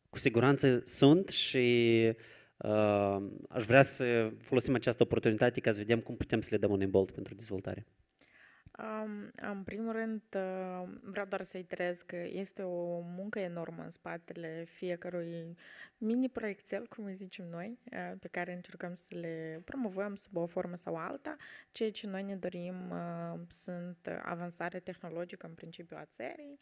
Cu siguranță sunt și aș vrea să folosim această oportunitate ca să vedem cum putem să le dăm un imbold pentru dezvoltare. În primul rând, vreau doar să iterez că este o muncă enormă în spatele fiecărui mini-proiectel, cum îi zicem noi, pe care încercăm să le promovăm sub o formă sau alta. Ceea ce noi ne dorim sunt avansare tehnologică în principiu a țării,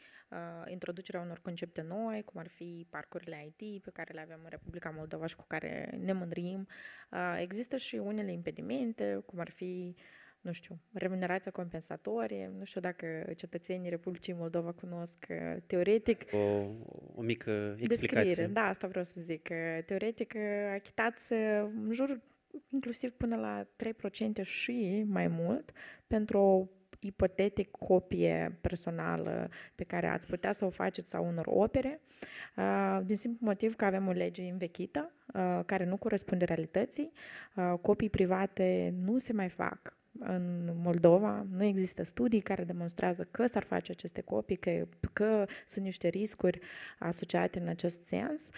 introducerea unor concepte noi, cum ar fi parcurile IT pe care le avem în Republica Moldova și cu care ne mândrim. Există și unele impedimente, cum ar fi nu știu, remunerația compensatorie, nu știu dacă cetățenii Republicii Moldova cunosc teoretic. O mică explicație. Da, asta vreau să zic. Teoretic achitați în jur inclusiv până la 3% și mai mult pentru o ipotetic copie personală pe care ați putea să o faceți sau unor opere, din simplu motiv că avem o lege învechită care nu corespunde realității. Copii private nu se mai fac în Moldova, nu există studii care demonstrează că s-ar face aceste copii, că sunt niște riscuri asociate în acest sens.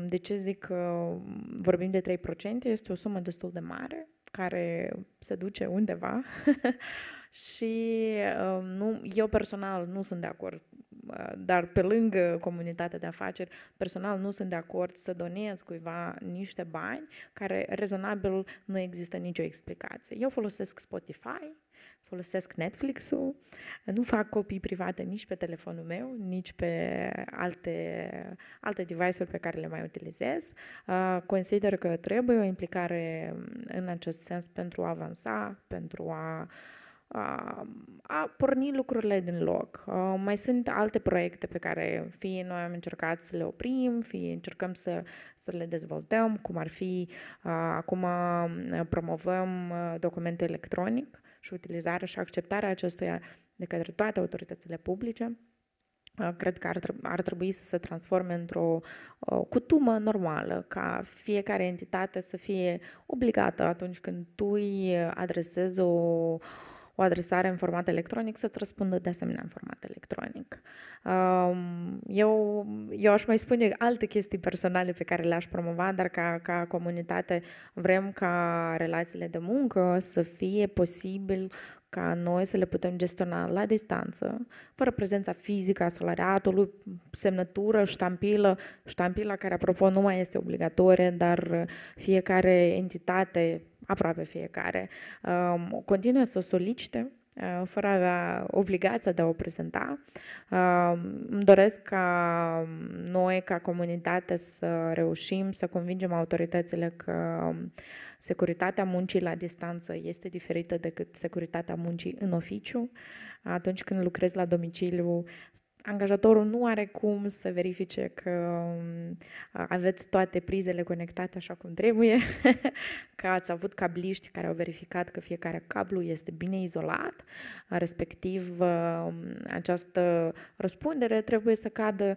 De ce zic că vorbim de 3%? Este o sumă destul de mare care se duce undeva și eu personal nu sunt de acord, dar pe lângă comunitatea de afaceri, personal nu sunt de acord să donez cuiva niște bani care rezonabil nu există nicio explicație. Eu folosesc Spotify folosesc Netflix-ul, nu fac copii private nici pe telefonul meu, nici pe alte device-uri pe care le mai utilizez. Consider că trebuie o implicare în acest sens pentru a avansa, pentru a porni lucrurile din loc. Mai sunt alte proiecte pe care fie noi am încercat să le oprim, fie încercăm să le dezvoltăm, cum ar fi acum promovăm documentul electronic și utilizarea și acceptarea acestuia de către toate autoritățile publice. Cred că ar trebui să se transforme într-o cutumă normală, ca fiecare entitate să fie obligată atunci când tu îi adresezi o adresare în format electronic să-ți răspundă de asemenea în format electronic. Eu aș mai spune alte chestii personale pe care le-aș promova, dar ca comunitate vrem ca relațiile de muncă să fie posibil ca noi să le putem gestiona la distanță, fără prezența fizică a salariatului, semnătură, ștampila care, apropo, nu mai este obligatorie, dar fiecare entitate, aproape fiecare, continuă să o solicite, fără a avea obligația de a o prezenta. Îmi doresc ca noi, ca comunitate, să reușim să convingem autoritățile că securitatea muncii la distanță este diferită decât securitatea muncii în oficiu. Atunci când lucrezi la domiciliu, angajatorul nu are cum să verifice că aveți toate prizele conectate așa cum trebuie, că ați avut cabliști care au verificat că fiecare cablu este bine izolat, respectiv această răspundere trebuie să cadă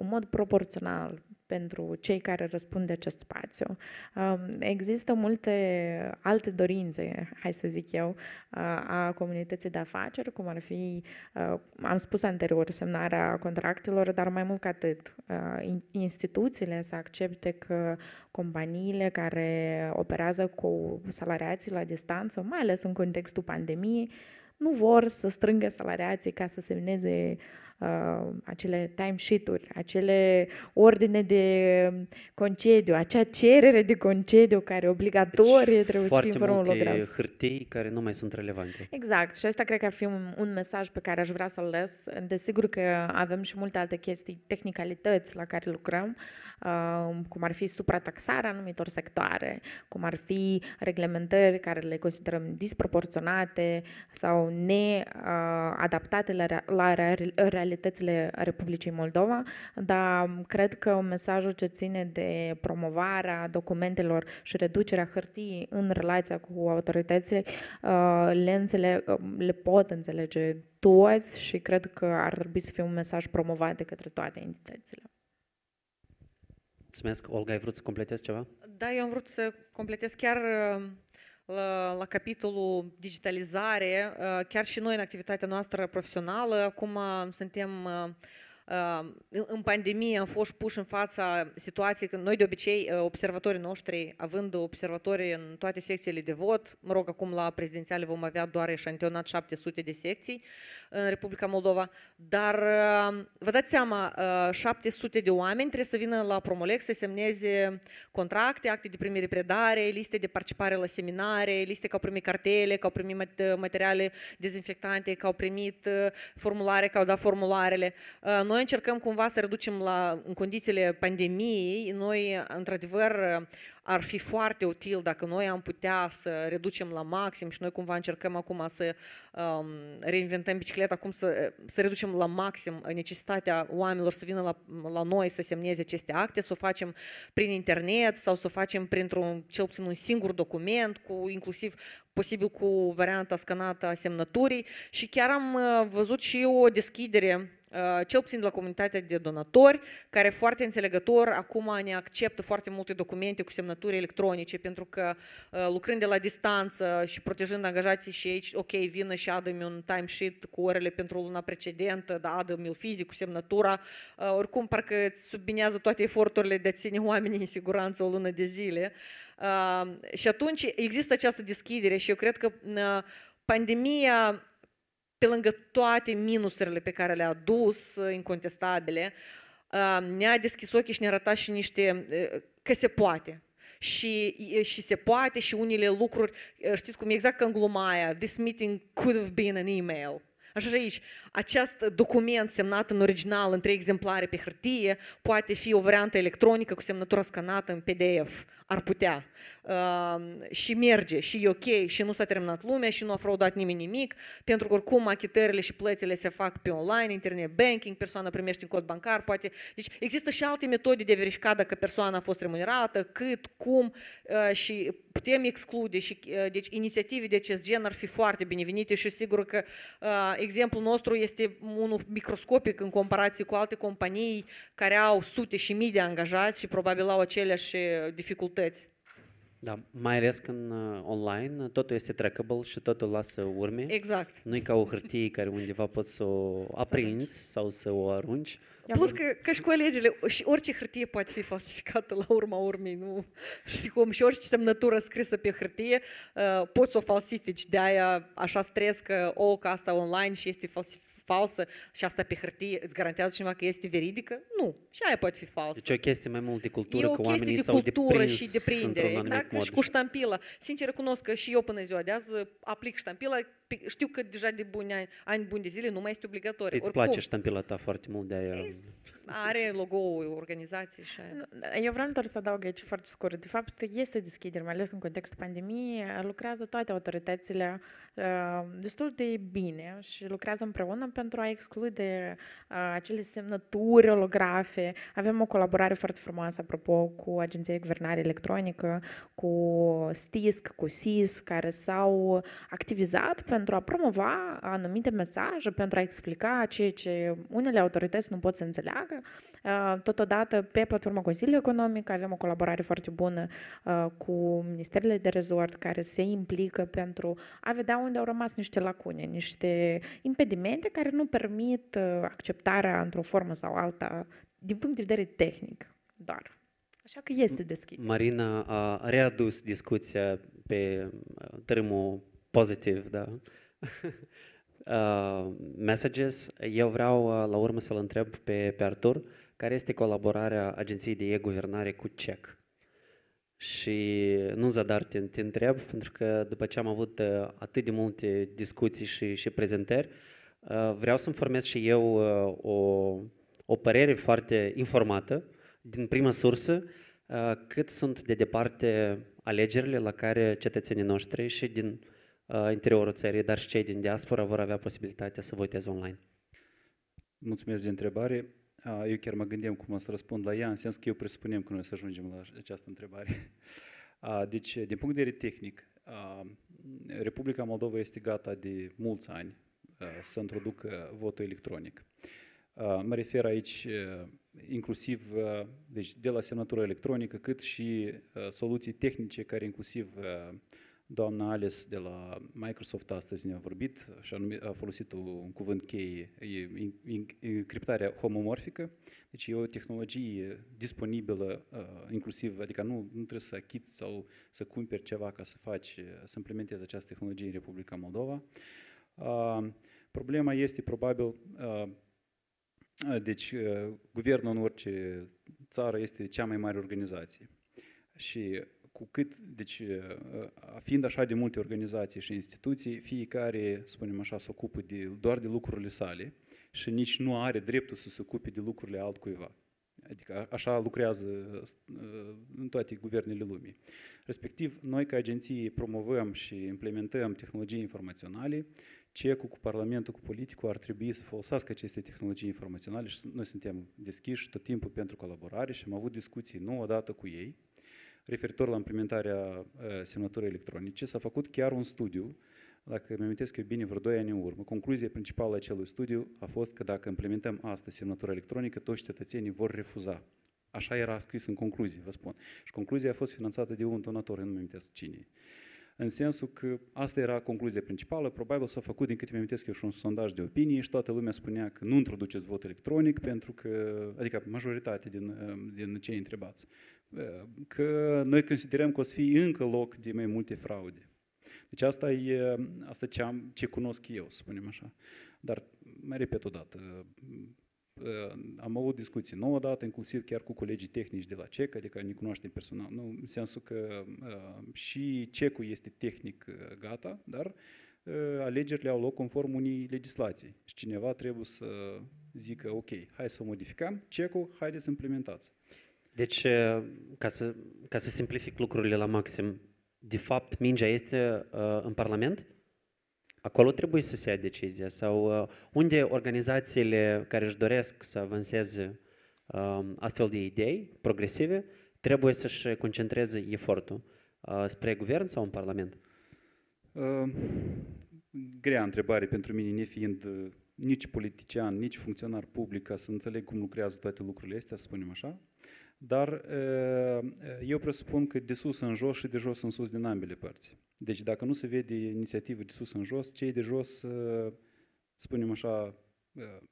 în mod proporțional pentru cei care răspund de acest spațiu. Există multe alte dorințe, hai să zic eu, a comunității de afaceri, cum ar fi, am spus anterior, semnarea contractelor, dar mai mult ca atât, instituțiile să accepte că companiile care operează cu salariații la distanță, mai ales în contextul pandemiei, nu vor să strângă salariații ca să semneze acele timesheet-uri, acele ordine de concediu, acea cerere de concediu care obligatorie deci, trebuie să fie în formulograf. Foarte multe hârtii care nu mai sunt relevante. Exact. Și asta cred că ar fi un mesaj pe care aș vrea să-l las. Desigur că avem și multe alte chestii, tehnicalități la care lucrăm, cum ar fi suprataxarea anumitor sectoare, cum ar fi reglementări care le considerăm disproporționate sau neadaptate la realitățile Republicii Moldova, dar cred că mesajul ce ține de promovarea documentelor și reducerea hârtiei în relația cu autoritățile le pot înțelege toți și cred că ar trebui să fie un mesaj promovat de către toate entitățile. Mulțumesc. Olga, ai vrut să completezi ceva? Da, eu am vrut să completez chiar la capitolul digitalizare, chiar și noi în activitatea noastră profesională, acum suntem în pandemie, am fost puși în fața situației când noi de obicei, observatorii noștri, având observatori în toate secțiile de vot, mă rog, acum la prezidențiale vom avea doar eșantionat 700 de secții în Republica Moldova, dar vă dați seama, 700 de oameni trebuie să vină la Promolex să semneze contracte, acte de primire predare, liste de participare la seminare, liste că au primit cartele, că au primit materiale dezinfectante, că au primit formulare, că au dat formularele. Noi încercăm cumva să reducem în condițiile pandemiei, noi într-adevăr ar fi foarte util dacă noi am putea să reducem la maxim și noi cumva încercăm acum să reinventăm bicicleta, cum să reducem la maxim necesitatea oamenilor să vină la noi să semneze aceste acte, să o facem prin internet sau să o facem printr-un, cel puțin un singur document, inclusiv posibil cu varianta scanată a semnăturii și chiar am văzut și o deschidere cel puțin la comunitatea de donatori, care foarte înțelegător acum ne acceptă foarte multe documente cu semnături electronice, pentru că lucrând de la distanță și protejând angajații și aici, ok, vină și adă-mi un timesheet cu orele pentru luna precedentă, dar adă-mi-l fizic cu semnătura, oricum parcă îți subminează toate eforturile de a ține oamenii în siguranță o lună de zile. Și atunci există această deschidere și eu cred că pandemia, pe lângă toate minusurile pe care le-a adus, incontestabile, ne-a deschis ochii și ne-a arătat și niște că se poate. și se poate și unele lucruri, știți cum, exact ca în gluma aia, this meeting could have been an email. Așa și aici, acest document semnat în original în 3 exemplare pe hârtie poate fi o variantă electronică cu semnătură scanată în PDF. Ar putea. Și merge, și e ok, și nu s-a terminat lumea, și nu a fraudat nimeni nimic, pentru că oricum achitările și plățile se fac pe online, internet banking, persoana primește un cod bancar, poate. Deci există și alte metode de a verifica dacă persoana a fost remunerată, cât, cum, și putem exclude. Și, deci inițiative de acest gen ar fi foarte binevenite și sigur că exemplul nostru este unul microscopic în comparație cu alte companii care au sute și mii de angajați și probabil au aceleași dificultăți. Da, mai ales când online totul este trackable și totul lasă urme. Exact. Nu e ca o hârtie care undeva poți să o aprinzi sau să o arunci. Plus că, ca și cu alegerile, și orice hârtie poate fi falsificată la urma urmei, nu? Știi cum? Și orice semnătură scrisă pe hârtie poți să o falsifici. De-aia așa stres că asta online și este falsă și asta pe hârtie, îți garantează cineva că este veridică? Nu. Și aia poate fi falsă. Deci e o chestie mai mult de cultură, că oamenii de s-au cultură și de prindere. într-un anumit Exact, mod. și cu ștampila. Sincer, recunosc că și eu până ziua de azi aplic ștampila. Știu că deja de ani buni de zile nu mai este obligatoriu. Îți place ștampila ta foarte mult, de aia... Are logo-ul organizației și aia. Eu vreau doar să adaug aici foarte scurt. De fapt, este deschidere, mai ales în contextul pandemiei. Lucrează toate autoritățile destul de bine și lucrează împreună pentru a exclude acele semnături olografe. Avem o colaborare foarte frumoasă, apropo, cu Agenția de Guvernare Electronică, cu STISC, cu SIS, care s-au activizat pentru a promova anumite mesaje, pentru a explica ceea ce unele autorități nu pot să înțeleagă. Totodată, pe platforma Consiliului Economic avem o colaborare foarte bună cu ministerele de resort care se implică pentru a vedea unde au rămas niște lacune, niște impedimente care nu permit acceptarea într-o formă sau alta din punct de vedere tehnic doar. Așa că este deschis. Marina a readus discuția pe tărâmul pozitiv, da? Messages. Eu vreau la urmă să-l întreb pe Artur care este colaborarea Agenției de E-Guvernare cu CEC. Și nu zadar te întreb, pentru că după ce am avut atât de multe discuții și prezentări, vreau să-mi formez și eu o părere foarte informată, din prima sursă, cât sunt de departe alegerile la care cetățenii noștri și din interiorul țării, dar și cei din diaspora vor avea posibilitatea să voteze online. Mulțumesc de întrebare. Eu chiar mă gândeam cum o să răspund la ea, în sens că eu presupunem că noi să ajungem la această întrebare. Deci, din punct de vedere tehnic, Republica Moldova este gata de mulți ani să introducă votul electronic. Mă refer aici inclusiv deci de la semnătură electronică, cât și soluții tehnice care inclusiv doamna Alice de la Microsoft astăzi ne-a vorbit și a folosit un cuvânt cheie, criptarea homomorfică. Deci e o tehnologie disponibilă, inclusiv, adică nu trebuie să achiți sau să cumperi ceva ca să implementezi această tehnologie în Republica Moldova. Problema este probabil, deci guvernul în orice țară este cea mai mare organizație și cu cât, deci, fiind așa de multe organizații și instituții, fiecare, spunem așa, se ocupă doar de lucrurile sale și nici nu are dreptul să se ocupe de lucrurile altcuiva. Adică așa lucrează în toate guvernele lumii. Respectiv, noi ca agenție promovăm și implementăm tehnologii informaționale. CEC-ul cu Parlamentul, cu politicul ar trebui să folosească aceste tehnologii informaționale și noi suntem deschiși tot timpul pentru colaborare și am avut discuții nu odată cu ei referitor la implementarea semnăturii electronice. S-a făcut chiar un studiu, dacă îmi amintesc eu bine, vreo 2 ani în urmă. Concluzia principală a acelui studiu a fost că dacă implementăm astăzi semnătura electronică, toți cetățenii vor refuza. Așa era scris în concluzie, vă spun. Și concluzia a fost finanțată de un donator, nu îmi amintesc cine. În sensul că asta era concluzia principală, probabil s-a făcut, din câte mi amintesc eu, și un sondaj de opinie și toată lumea spunea că nu introduceți vot electronic, pentru că, adică majoritatea din cei întrebați, că noi considerăm că o să fie încă loc de mai multe fraude. Deci asta e ce cunosc eu, să spunem așa. Dar mai repet o dată, am avut discuții nouă dată, inclusiv chiar cu colegii tehnici de la CEC, adică ne cunoaștem personal, nu, în sensul că și CEC-ul este tehnic gata, dar alegerile au loc conform unei legislații și cineva trebuie să zică, ok, hai să o modificăm, CEC-ul, haideți să implementați. Deci, ca să simplific lucrurile la maxim, de fapt, mingea este în Parlament? Acolo trebuie să se ia decizia? Sau unde organizațiile care își doresc să avanseze astfel de idei progresive trebuie să-și concentreze efortul spre guvern sau în Parlament? Grea întrebare pentru mine, nefiind nici politician, nici funcționar public, ca să înțeleg cum lucrează toate lucrurile astea, să spunem așa. Dar eu presupun că de sus în jos și de jos în sus din ambele părți. Deci dacă nu se vede inițiativă de sus în jos, cei de jos, spunem așa,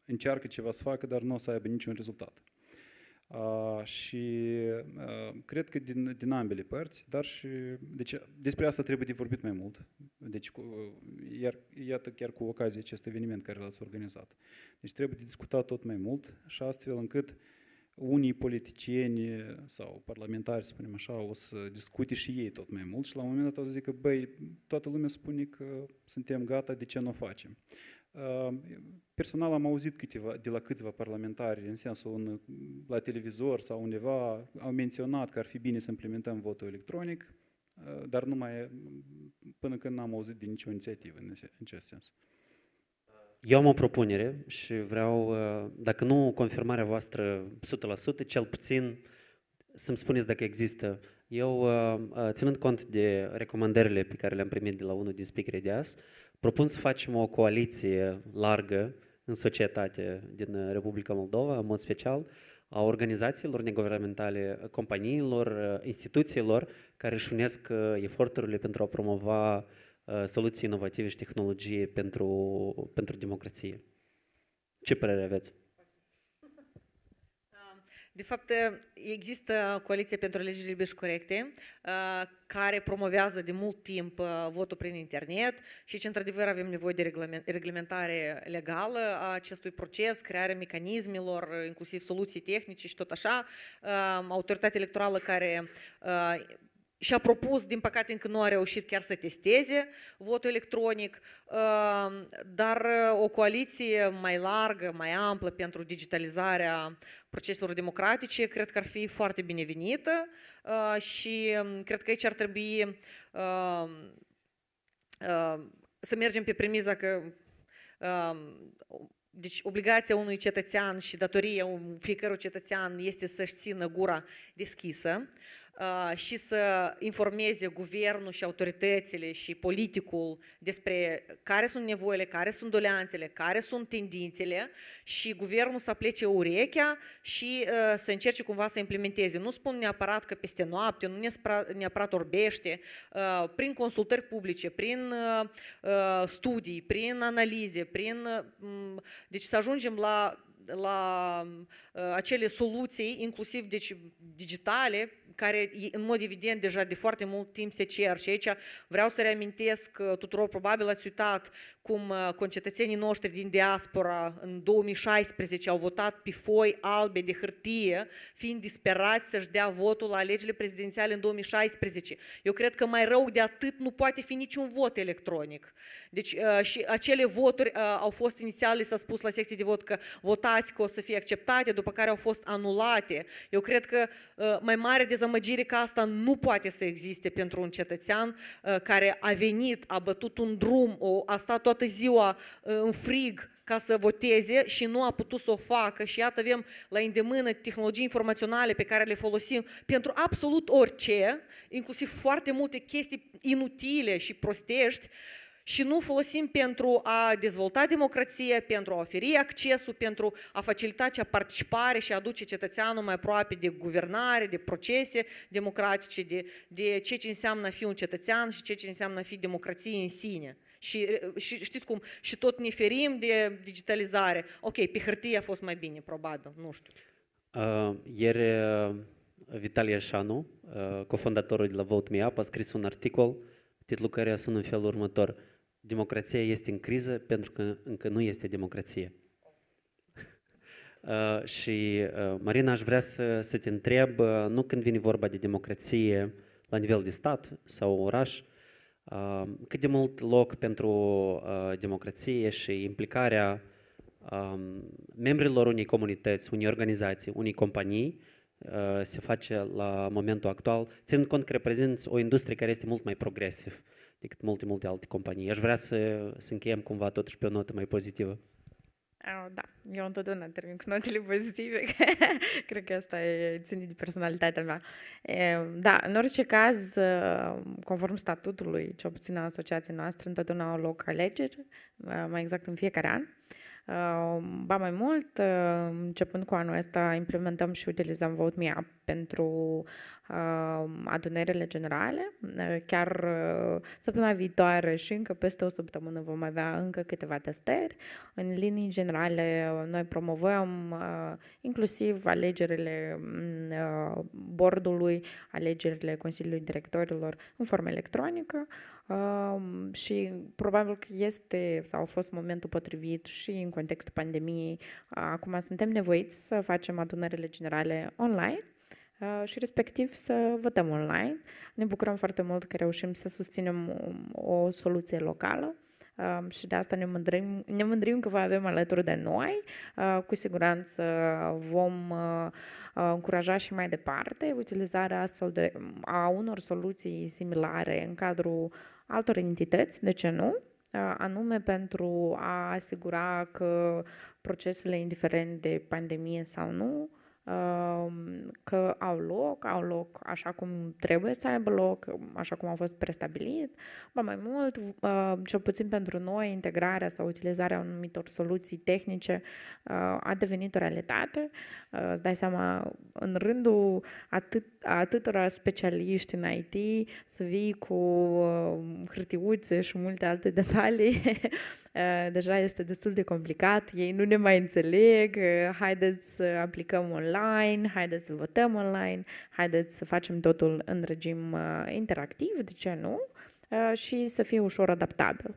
încearcă ceva să facă, dar nu o să aibă niciun rezultat. Și cred că din ambele părți, dar și deci despre asta trebuie de vorbit mai mult. Deci iată chiar cu ocazia acestui eveniment care l-ați organizat. Deci trebuie de discutat tot mai mult și astfel încât unii politicieni sau parlamentari, să spunem așa, o să discute și ei tot mai mult și la un moment dat o să zică, băi, toată lumea spune că suntem gata, de ce nu o facem? Personal am auzit de la câțiva parlamentari, în sensul la televizor sau undeva, au menționat că ar fi bine să implementăm votul electronic, dar până când n-am auzit de nicio inițiativă în acest sens. Eu am o propunere și vreau, dacă nu confirmarea voastră 100%, cel puțin să-mi spuneți dacă există. Eu, ținând cont de recomandările pe care le-am primit de la unul din speakerii de azi, propun să facem o coaliție largă în societate din Republica Moldova, în mod special, a organizațiilor neguvernamentale, companiilor, instituțiilor care își unesc eforturile pentru a promova soluții inovative și tehnologie pentru democrație. Ce părere aveți? De fapt, există Coaliția pentru Alegeri Libere și Corecte, care promovează de mult timp votul prin internet și, într-adevăr, avem nevoie de reglementare legală a acestui proces, crearea mecanismelor, inclusiv soluții tehnice și tot așa. Autoritatea electorală care și-a propus, din păcate încă nu a reușit chiar să testeze votul electronic, dar o coaliție mai largă, mai amplă pentru digitalizarea proceselor democratice, cred că ar fi foarte binevenită și cred că aici ar trebui să mergem pe premiza că deci obligația unui cetățean și datoria fiecărui cetățean este să-și țină gura deschisă și să informeze guvernul și autoritățile și politicul despre care sunt nevoile, care sunt doleanțele, care sunt tendințele și guvernul să plece urechea și să încerce cumva să implementeze. Nu spun neapărat că peste noapte, nu neapărat orbește, prin consultări publice, prin studii, prin analize, deci să ajungem la acele soluții, inclusiv deci, digitale, care în mod evident deja de foarte mult timp se cer. Și aici vreau să reamintesc tuturor, probabil ați uitat cum concetățenii noștri din diaspora în 2016 au votat pe foi albe de hârtie, fiind disperați să-și dea votul la alegerile prezidențiale în 2016. Eu cred că mai rău de atât nu poate fi niciun vot electronic. Deci și acele voturi au fost inițial, s-a spus la secție de vot că votați că o să fie acceptate, după care au fost anulate. Eu cred că mai mare dezamăgire ca asta nu poate să existe pentru un cetățean care a venit, a bătut un drum, a stat toată ziua în frig ca să voteze și nu a putut să o facă și iată avem la îndemână tehnologii informaționale pe care le folosim pentru absolut orice, inclusiv foarte multe chestii inutile și prostești, și nu folosim pentru a dezvolta democrație, pentru a oferi accesul, pentru a facilita acea participare și a aduce cetățeanul mai aproape de guvernare, de procese democratice, de ce înseamnă a fi un cetățean și ce înseamnă a fi democrație în sine. Și știți cum, și tot ne ferim de digitalizare. Ok, pe hârtie a fost mai bine, probabil, nu știu. Ieri Vitalie Așanu, cofondatorul de la Vote Me Up, a scris un articol, titlul căreia sună în felul următor: democrația este în criză pentru că încă nu este democrație. Și, Marina, aș vrea să te întreb, nu când vine vorba de democrație la nivel de stat sau oraș, cât de mult loc pentru democrație și implicarea membrilor unei comunități, unei organizații, unei companii se face la momentul actual, ținând cont că reprezinți o industrie care este mult mai progresiv decât multe alte companii. Aș vrea să încheiem cumva totuși pe o notă mai pozitivă. Da, eu întotdeauna termin cu notele pozitive, cred că asta ține de personalitatea mea. Da, în orice caz, conform statutului, ce puțin a asociației noastre, întotdeauna au loc alegeri, mai exact în fiecare an. Ba mai mult, începând cu anul ăsta, implementăm și utilizăm VoteMeUp pentru adunările generale. Chiar săptămâna viitoare și încă peste o săptămână vom avea încă câteva testări. În linii generale, noi promovăm inclusiv alegerile bordului, alegerile Consiliului Directorilor în formă electronică și probabil că este sau a fost momentul potrivit și în contextul pandemiei. Acum suntem nevoiți să facem adunările generale online și respectiv să votăm online. Ne bucurăm foarte mult că reușim să susținem o soluție locală și de asta ne mândrim că vă avem alături de noi. Cu siguranță vom încuraja și mai departe utilizarea astfel a unor soluții similare în cadrul altor entități, de ce nu? Anume pentru a asigura că procesele, indiferent de pandemie sau nu, că au loc așa cum trebuie să aibă loc, așa cum a fost prestabilit. Ba mai mult, cel puțin pentru noi, integrarea sau utilizarea anumitor soluții tehnice a devenit o realitate. Îți dai seama, în rândul atâtora specialiști în IT, să vii cu hârtiuțe și multe alte detalii, deja este destul de complicat, ei nu ne mai înțeleg, haideți să aplicăm online, haideți să votăm online, haideți să facem totul în regim interactiv, de ce nu? Și să fie ușor adaptabil.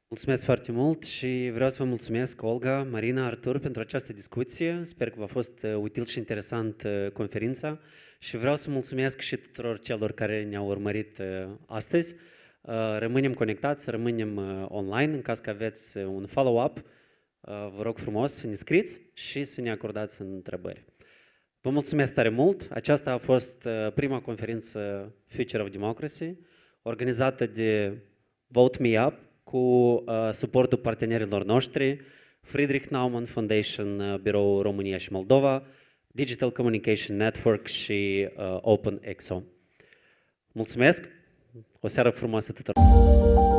Mulțumesc foarte mult și vreau să vă mulțumesc, Olga, Marina, Artur, pentru această discuție. Sper că v-a fost util și interesant conferința și vreau să mulțumesc și tuturor celor care ne-au urmărit astăzi. Rămânem conectați, rămânem online. În caz că aveți un follow-up, vă rog frumos să ne scriți și să ne acordați întrebări. Vă mulțumesc tare mult. Aceasta a fost prima conferință Future of Democracy, organizată de VoteMeUp cu suportul partenerilor noștri, Friedrich Naumann Foundation, Birou România și Moldova, Digital Communication Network și OpenExo. Mulțumesc! O seară frumoasă tuturor!